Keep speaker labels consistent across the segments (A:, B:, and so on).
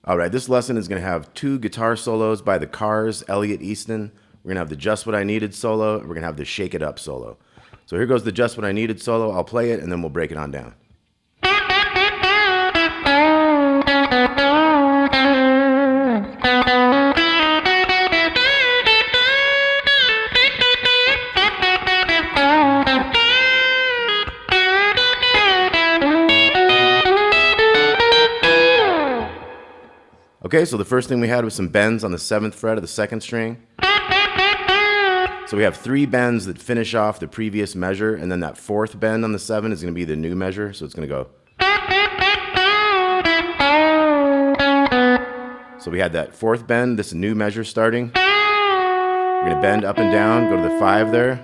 A: All right, this lesson is going to have 2 guitar solos by the Cars, Elliot Easton. We're going to have the Just What I Needed solo, and we're going to have the Shake It Up solo. So here goes the Just What I Needed solo. I'll play it, and then we'll break it on down. Okay, so the first thing we had was some bends on the 7th fret of the 2nd string. So we have 3 bends that finish off the previous measure, and then that 4th bend on the 7 is going to be the new measure, so it's going to go. So we had that 4th bend, this new measure starting. We're going to bend up and down, go to the 5 there.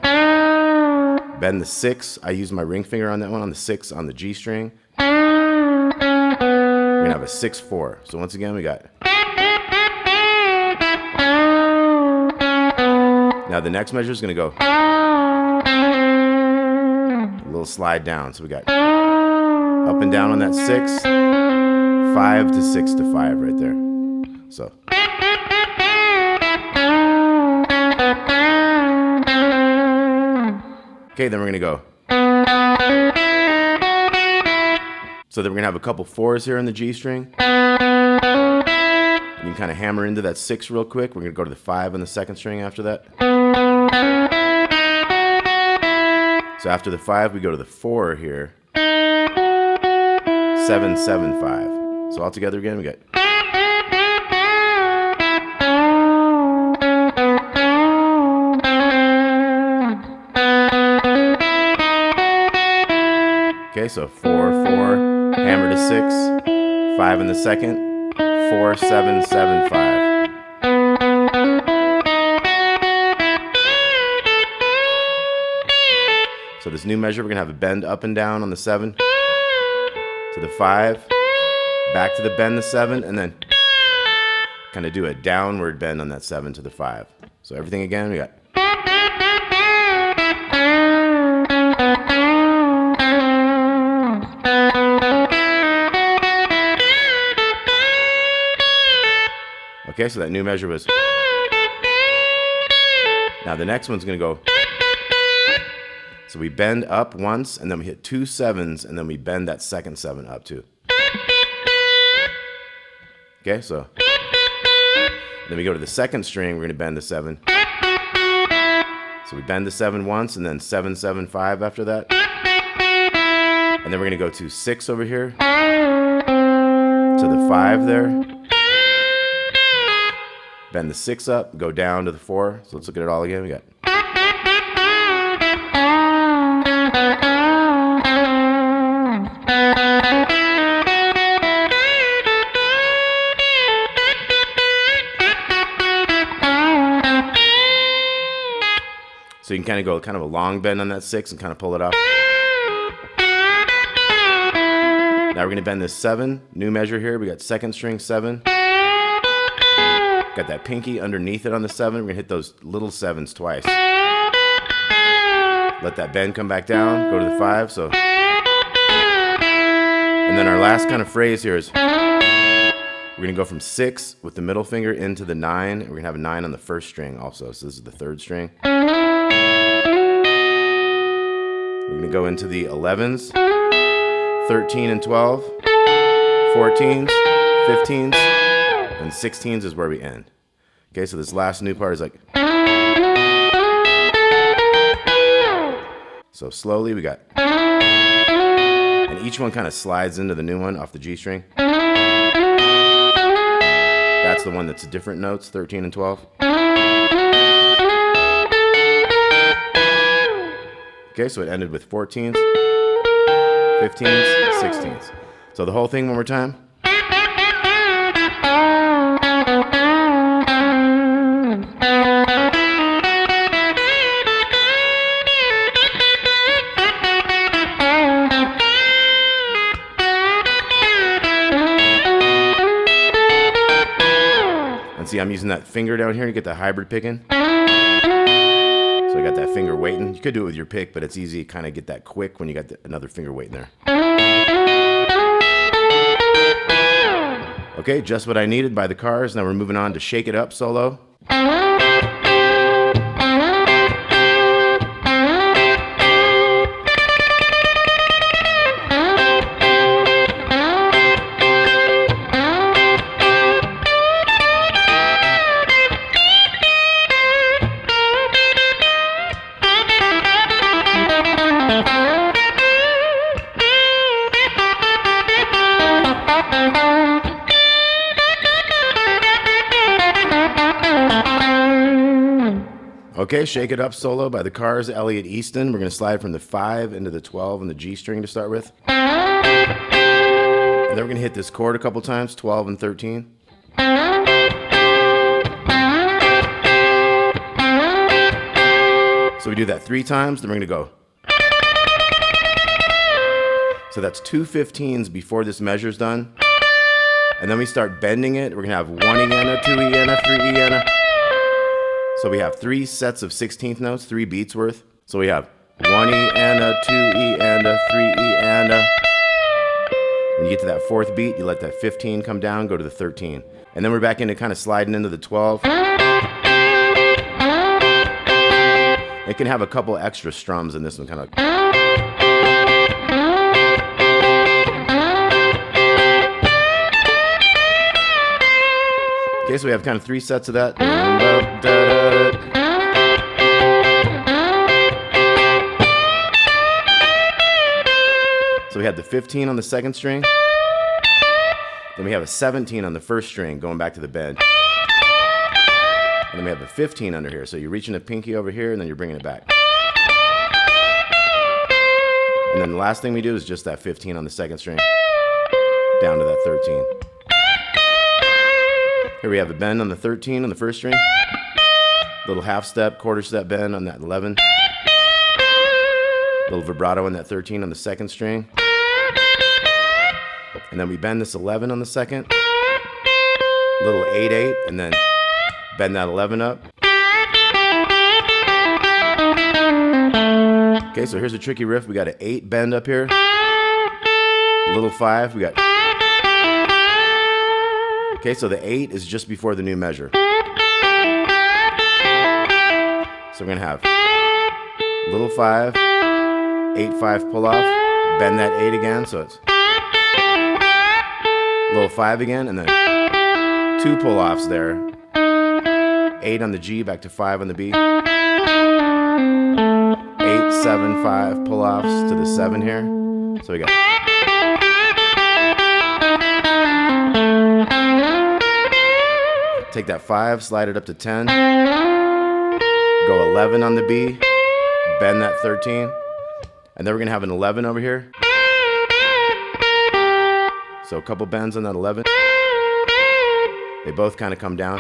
A: Bend the 6, I use my ring finger on that one, on the 6 on the G string. We're going to have a 6-4. So once again, we got. Now the next measure is going to go a little slide down. So we got up and down on that 6, 5 to 6 to 5 right there. So. Okay, then we're going to go. So then we're going to have a couple 4s here on the G string. You can kind of hammer into that 6 real quick. We're going to go to the 5 on the 2nd string after that. So after the 5, we go to the 4 here. 7, 7, 5. So all together again, we got. Okay, so 4, 4. Hammer to 6, 5 in the 2nd, 4, 7, 7, 5. So this new measure, we're going to have a bend up and down on the 7, to the 5, back to the bend the 7, and then kind of do a downward bend on that 7 to the 5. So everything again, we got. Okay, so that new measure was. Now the next one's going to go. So we bend up once, and then we hit 2 7s, and then we bend that 2nd 7 up too. Okay, so. Then we go to the 2nd string, we're going to bend the 7. So we bend the 7 once, and then 7, 7, 5 after that. And then we're going to go to 6 over here, to the 5 there. Bend the 6 up, go down to the 4. So let's look at it all again. We got. So you can kind of go kind of a long bend on that 6 and kind of pull it off. Now we're going to bend this 7, new measure here. We got 2nd string 7. Got that pinky underneath it on the 7. We're going to hit those little 7s twice. Let that bend come back down. Go to the 5. So. And then our last kind of phrase here is we're going to go from 6 with the middle finger into the 9. And we're going to have a 9 on the 1st string also. So this is the 3rd string. We're going to go into the 11s, 13 and 12, 14s, 15s. And 16s is where we end. Okay, so this last new part is like. So slowly we got. And each one kind of slides into the new one off the G string. That's the one that's different notes, 13 and 12. Okay, so it ended with 14s, 15s, 16s. So the whole thing one more time. And see, I'm using that finger down here to get the hybrid picking. So I got that finger waiting. You could do it with your pick, but it's easy to kind of get that quick when you got another finger waiting there. Okay, Just What I Needed by the Cars. Now we're moving on to Shake It Up solo. Okay, Shake It Up solo by the Cars, Elliot Easton. We're going to slide from the 5 into the 12 on the G string to start with. And then we're going to hit this chord a couple times, 12 and 13. So we do that 3 times, then we're going to go. So that's 2 15s before this measure's done. And then we start bending it. We're going to have 1 E-ana, 2 E-ana, 3 E-ana. So we have 3 sets of 16th notes, 3 beats worth. So we have 1 E-ana, 2 E-ana, 3 E-ana. When you get to that 4th beat, you let that 15 come down, go to the 13. And then we're back into kind of sliding into the 12. It can have a couple extra strums in this one, kind of. Okay, so we have kind of 3 sets of that. So we had the 15 on the 2nd string. Then we have a 17 on the 1st string, going back to the bend. And then we have a 15 under here. So you're reaching a pinky over here, and then you're bringing it back. And then the last thing we do is just that 15 on the 2nd string, down to that 13. Here we have a bend on the 13 on the 1st string. Little half step, quarter step bend on that 11. Little vibrato on that 13 on the 2nd string. And then we bend this 11 on the 2nd. Little 8-8, and then bend that 11 up. Okay, so here's a tricky riff. We got an 8 bend up here. Little 5, we got. Okay, so the 8 is just before the new measure. So we're going to have little 5, 8-5 pull off, bend that 8 again, so it's little 5 again, and then 2 pull offs there. 8 on the G, back to 5 on the B. 8, 7, 5 pull offs to the 7 here. So we got. Take that 5, slide it up to 10. Go 11 on the B, bend that 13. And then we're going to have an 11 over here. So a couple bends on that 11. They both kind of come down.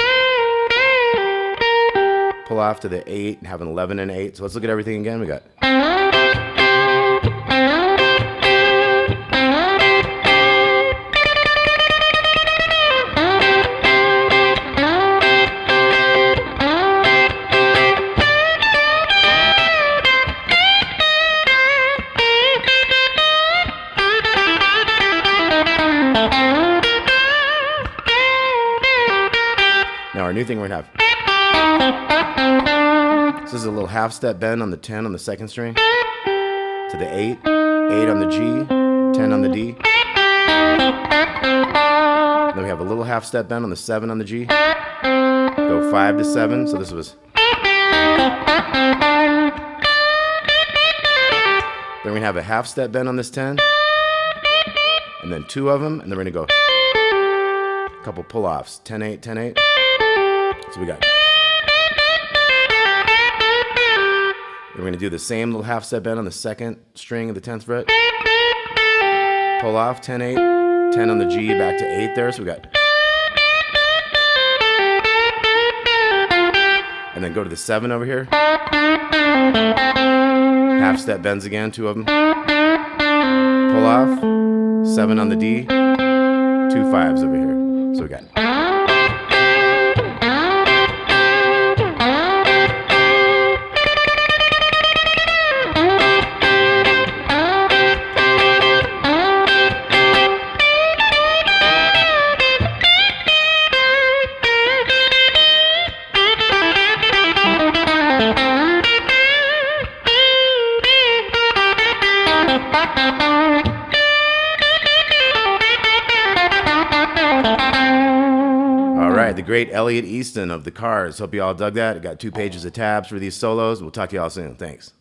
A: Pull off to the 8 and have an 11 and 8. So let's look at everything again. We got. Now our new thing we're going to have. This is a little half step bend on the 10 on the 2nd string. To the 8. 8 on the G. 10 on the D. Then we have a little half step bend on the 7 on the G. Go 5 to 7. So this was. Then we're going to have a half step bend on this 10. And then 2 of them. And then we're going to go a couple pull offs. 10, 8, 10, 8. So we got. We're going to do the same little half step bend on the 2nd string of the 10th fret. Pull off 10, 8, 10 on the G, back to 8 there. So we got. And then go to the 7 over here. Half step bends again, 2 of them. Pull off 7 on the D, 2 5s over here. So we got. All right, the great Elliot Easton of the Cars. Hope you all dug that. I got 2 pages of tabs for these solos. We'll talk to you all soon. Thanks.